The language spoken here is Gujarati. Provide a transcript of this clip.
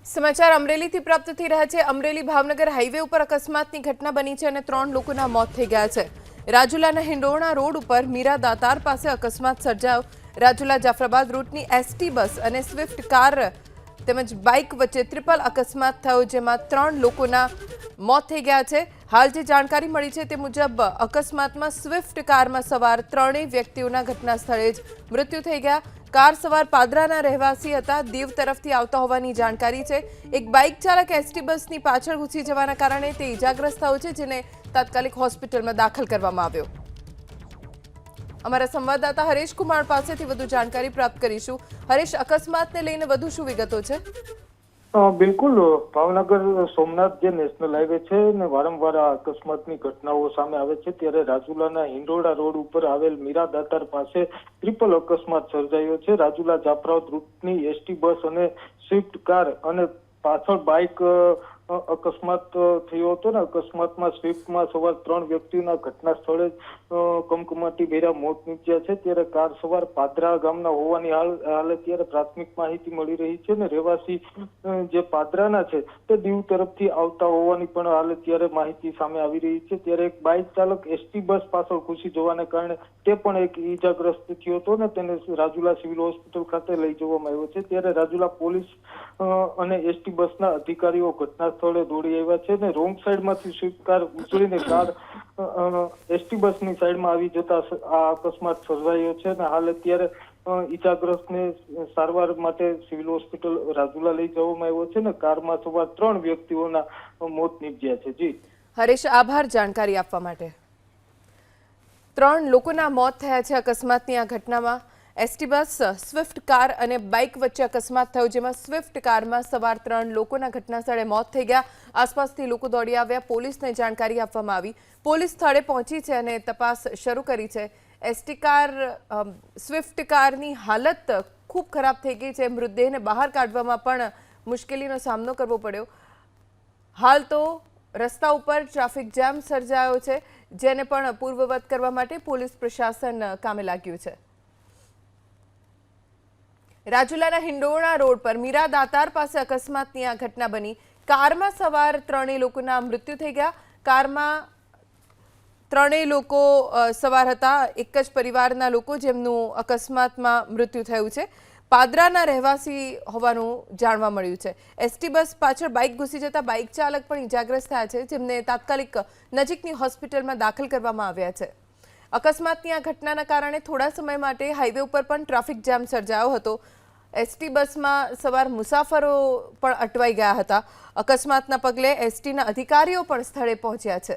સમાચાર અમરેલીથી પ્રાપ્ત થઈ રહ્યા છે। અમરેલી ભાવનગર હાઈવે ઉપર અકસ્માતની ઘટના બની છે અને 3 લોકોના મોત થઈ ગયા છે। રાજુલાના હિંડોણા રોડ ઉપર મીરા દાતાર પાસે અકસ્માત સર્જાયો। રાજુલા જાફરાબાદ રૂટની એસટી બસ અને સ્વિફ્ટ કાર તેમજ બાઇક વચ્ચે ટ્રિપલ અકસ્માત થયો, જેમાં 3 લોકોના મોત થઈ ગયા છે। હાલ જે જાણકારી મળી છે તે મુજબ અકસ્માતમાં સ્વિફ્ટ કારમાં સવાર 3 વ્યક્તિઓના ઘટના સ્થળે જ મૃત્યુ થઈ ગયા। કાર સવાર પાદરાના રહેવાસી હતા, દીવ તરફથી આવતા હોવાની જાણકારી છે। એક બાઇક ચાલક એસટી બસની પાછળ ઘૂસી જવાના કારણે તે ઇજાગ્રસ્ત થયો છે, જેને તાત્કાલિક હોસ્પિટલમાં દાખલ કરવામાં આવ્યો। અમારા સંવાદદાતા હરેશ કુમાર પાસેથી વધુ જાણકારી પ્રાપ્ત કરીશું। હરેશ, અકસ્માતને લઈને વધુ શું વિગતો છે? બિલકુલ, ભાવનગર સોમનાથ જે નેશનલ હાઈવે છે ને વારંવાર આ અકસ્માતની ઘટનાઓ સામે આવે છે, ત્યારે રાજુલાના હિંડોળા રોડ ઉપર આવેલ મીરા દાતાર પાસે ટ્રિપલ અકસ્માત સર્જાયો છે। રાજુલા જાફરાબાદ રૂટની એસટી બસ અને સ્વિફ્ટ કાર અને પાછળ બાઇક અકસ્માત થયો હતો ને અકસ્માતમાં સ્વિફ્ટમાં સવાર 3 વ્યક્તિઓના ઘટના સ્થળે કમકમાટી ભેરા મોત નીપજ્યા છે। ત્યારે કાર સવાર પાદરા ગામના હોવાની હાલ અત્યારે પ્રાથમિક માહિતી મળી રહી છે ને રહેવાસી જે પાદરાના છે તે દીવ તરફથી આવતા હોવાની પણ હાલ અત્યારે માહિતી સામે આવી રહી છે। ત્યારે એક બાઇક ચાલક એસટી બસ પાછળ ઘૂસી જવાને કારણે તે પણ એક ઈજાગ્રસ્ત થયો હતો ને તેને રાજુલા સિવિલ હોસ્પિટલ ખાતે લઈ જવામાં આવ્યો છે। ત્યારે રાજુલા પોલીસ અને એસટી બસના અધિકારીઓ ઘટના સ્થળે દોડી આવ્યા છે ને રોંગ સાઈડમાંથી સ્વિફ્ટ કાર ઉછળીને કાર એસટી બસની સાઈડમાં આવી જતા આ અકસ્માત સર્જાયો છે ને હાલ અત્યારે ઈજાગ્રસ્તને સારવાર માટે સિવિલ હોસ્પિટલ રાજુલા લઈ જવામાં આવ્યો છે ને કારમાં સવાર 3 વ્યક્તિઓના મોત નીપજ્યા છે। જી હરેશ, આભાર જાણકારી આપવા માટે। 3 લોકોના મોત થયા છે અકસ્માતની આ ઘટનામાં। એસટી બસ, સ્વિફ્ટ કાર અને બાઇક વચ્ચે અકસ્માત થયો, જેમાં સ્વિફ્ટ કારમાં સવાર 3 લોકોના ઘટના સ્થળે મોત થઈ ગયા। આસપાસથી લોકો દોડી આવ્યા, પોલીસને જાણકારી આપવામાં આવી। પોલીસ સ્થળે પહોંચી છે અને તપાસ શરૂ કરી છે। સ્વિફ્ટ કારની હાલત ખૂબ ખરાબ થઈ ગઈ છે, મૃતદેહને બહાર કાઢવામાં પણ મુશ્કેલીનો સામનો કરવો પડ્યો। હાલ તો રસ્તા ઉપર ટ્રાફિક જામ સર્જાયો છે, જેને પણ પૂર્વવત કરવા માટે પોલીસ પ્રશાસન કામે લાગ્યું છે। રાજુલાના હિંડોણા રોડ પર મીરા દાતાર પાસે અકસ્માતની આ ઘટના બની। કારમાં સવાર 3 લોકોના મૃત્યુ થઈ ગયા। કારમાં 3 લોકો સવાર હતા, એક જ પરિવારના લોકો, જેમનું અકસ્માતમાં મૃત્યુ થયું છે। પાદરાના રહેવાસી હોવાનું જાણવા મળ્યું છે। એસટી બસ પાછળ બાઇક ઘૂસી જતા બાઇક ચાલક પણ ઇજાગ્રસ્ત થયા છે, જેમને તાત્કાલિક નજીકની હોસ્પિટલમાં દાખલ કરવામાં આવ્યા છે। અકસ્માતની આ ઘટનાના કારણે થોડા સમય માટે હાઈવે ઉપર પણ ટ્રાફિક જામ સર્જાયો હતો। એસટી બસમાં સવાર મુસાફરો પણ અટવાઈ ગયા હતા। અકસ્માતના પગલે એસટીના અધિકારીઓ પણ સ્થળે પહોંચ્યા છે।